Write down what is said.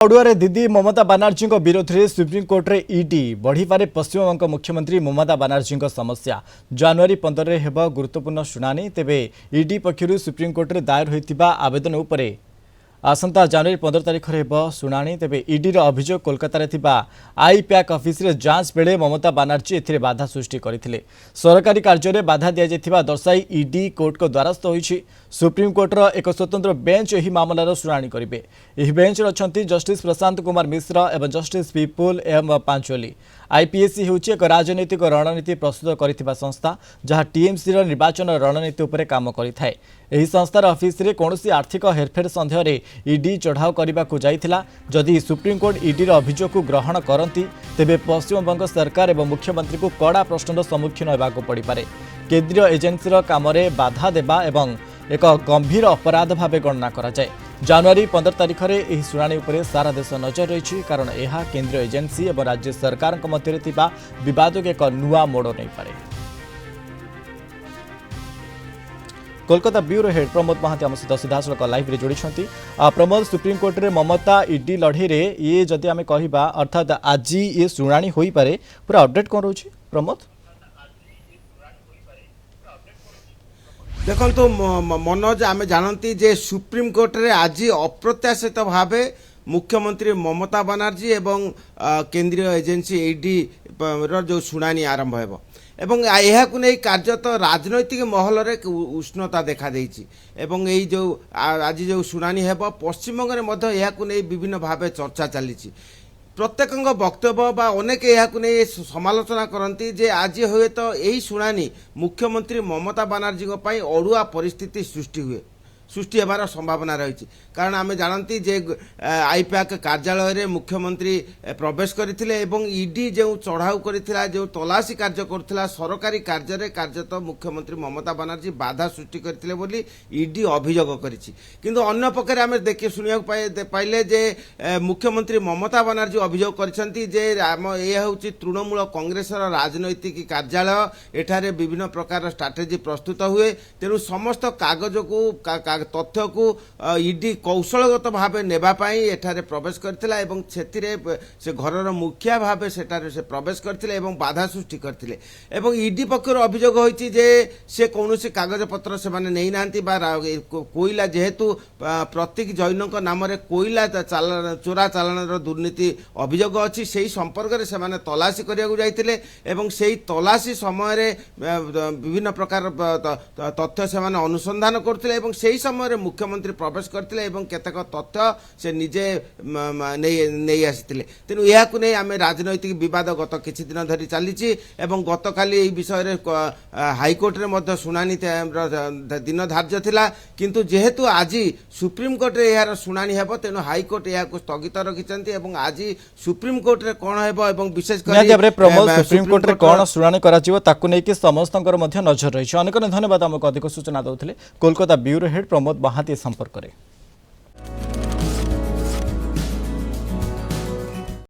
अड़ुआ दीदी ममता बानार्जी विरोध में सुप्रीमकोर्ट रे ईडी बढ़िपारे पश्चिमबंग मुख्यमंत्री ममता बानार्जी समस्या जनवरी 15 हेब गुरुत्वपूर्ण शुणानी तेबे ईडी पक्षर सुप्रीमकोर्ट रे दायर होइतिबा आवेदन उपरे आसंता जनवरी 15 तारिख में शुणाणी तेबे ईडी अभियोग कोलकाता थिबा आईपैक ऑफिस रे जांच बेले ममता बानार्जी एथिरे बाधा सृष्टि करथिले। सरकारी कार्य में बाधा दिया जायथिबा दर्शाई ईडी कोर्ट को द्वारस्थ होइछि। सुप्रीमकोर्ट एक स्वतंत्र बेंच एही मामलार शुणाणी करिवे। एही बेंच अछंती जस्टिस प्रशांत कुमार मिश्र एवं जस्टिस विपुल एम पांचोली। आईपीएसी होउछि एक राजनैतिक रणनीति प्रस्तुत करिथिबा संस्था जहाँ टीएमसी रो निर्वाचन रणनीति उपरे काम करिथाय। एही संस्थार ऑफिस रे कोनोसी आर्थिक हेरफेर संदेह रे ईडी चढ़ाव करने को जाइथिला। जदि सुप्रीमकोर्ट ईडी अभियोग को ग्रहण करती तेबे पश्चिमबंग सरकार एवं मुख्यमंत्री को कड़ा प्रश्नर सम्मुखीन होगाक पड़िपारे। केंद्रीय एजेन्सी काम बाधा देवा एवं एक गंभीर अपराध भाव गणना करा जाए। जनवरी 15 तारिख में यह शुणाणी उपरे सारा देश नजर रही कारण यह केंद्रीय एजेन्सी एवं राज्य सरकार मध्य बद को एक नुआ मोड़ नहीं पारे। कोलकाता ब्यूरो हेड प्रमोद महांती आम सहित सीधासख लाइव जोड़ी। प्रमोद, सुप्रीमकोर्ट रे ममता ईडी लड़े ये जदि आम कहवा अर्थात आज ये शुणाणी हो पारे पूरा अपडेट कौन रोचे प्रमोद? देखो मनोज, आम जानती जे सुप्रीमकोर्ट रे आज अप्रत्याशित भाव मुख्यमंत्री ममता बानार्जी एवं केंद्रीय एजेन्सी ईडी जो शुणाणी आरंभ हो एवं यह नहीं कार्यत राजनैतिक महल रे उष्णता देखा देइछि एवं यही जो आज जो शुणाणी हेब पश्चिमबंग में यह नहीं विभिन्न भाव चर्चा चली। प्रत्येक वक्तव्य बा अनेक यह नहीं समालोचना करती जे आज हुए तो यही शुणाणी मुख्यमंत्री ममता बानार्जी अड़ुआ परिस्थिति सृष्टि होबार संभावना रही। कारण आम जानती जे आईपैक कार्यालय रे मुख्यमंत्री प्रवेश करथिले एवं ईडी जो चढ़ाऊ करथिला जो तलाशी कार्य करथिला सरकारी कार्य रे कार्यत मुख्यमंत्री ममता बानार्जी बाधा सृष्टि करथिले बोली ईडी अभियोग करिछि। किंतु अन्य पक्षरे आम देखि सुनिया पाइले जे मुख्यमंत्री ममता बानार्जी अभियोग करिसंती जे यह होछि तृणमूल कांग्रेस राजनैतिक कार्यालय एठारे विभिन्न प्रकार स्ट्राटेजी प्रस्तुत हुए तेणु समस्त कागज को तथ्य को ईडी कौशलगत भाव नेबापाई एठारे प्रवेश करथिला एवं से घरर मुखिया भाव सेठारे से प्रवेश करथिले एवं बाधा सृष्टि करथिले एवं ईडी पक्षर अभियोग होइछि जे से कौनसी कागज पत्र से माने नहीं नांती बा कोइला जेहेतु प्रतीक जैनक नाम रे कोइला चोरा चालाणर दुर्नीति अभियोग अछि सेही संपर्क रे से माने तलाशी करिया जाइथिले एवं सेही तलाशी समय रे विभिन्न प्रकार तथ्य से माने अनुसंधान करथिले एवं सेही समय मुख्यमंत्री प्रवेश करथिले एवं केतक तथ्य से निजे नहीं आसिथिले। तेणु यह नहीं आम राजनैतिक विवाद गत किछि दिन धरी चली एवं गत काली विषय रे हाईकोर्ट रे मध्य शुणाणी दिन धार्य थिला किंतु जेहेतु आज सुप्रीमकोर्ट रे यार शुणाणी हेबो तेणु हाईकोर्ट या स्थगित रखिछन्ती एवं आज सुप्रीमकोर्ट रे कोन हेबो एवं विशेष कर प्रमोद सुप्रीमकोर्ट रे कोन शुणाणी कराजिवो ताकु नै कि समस्तंकर मध्य नजर रही। अनेक धन्यवाद आमको अधिक सूचना दउथिले कोलकाता ब्यूरो हेड प्रमोद महांती संपर्क करे।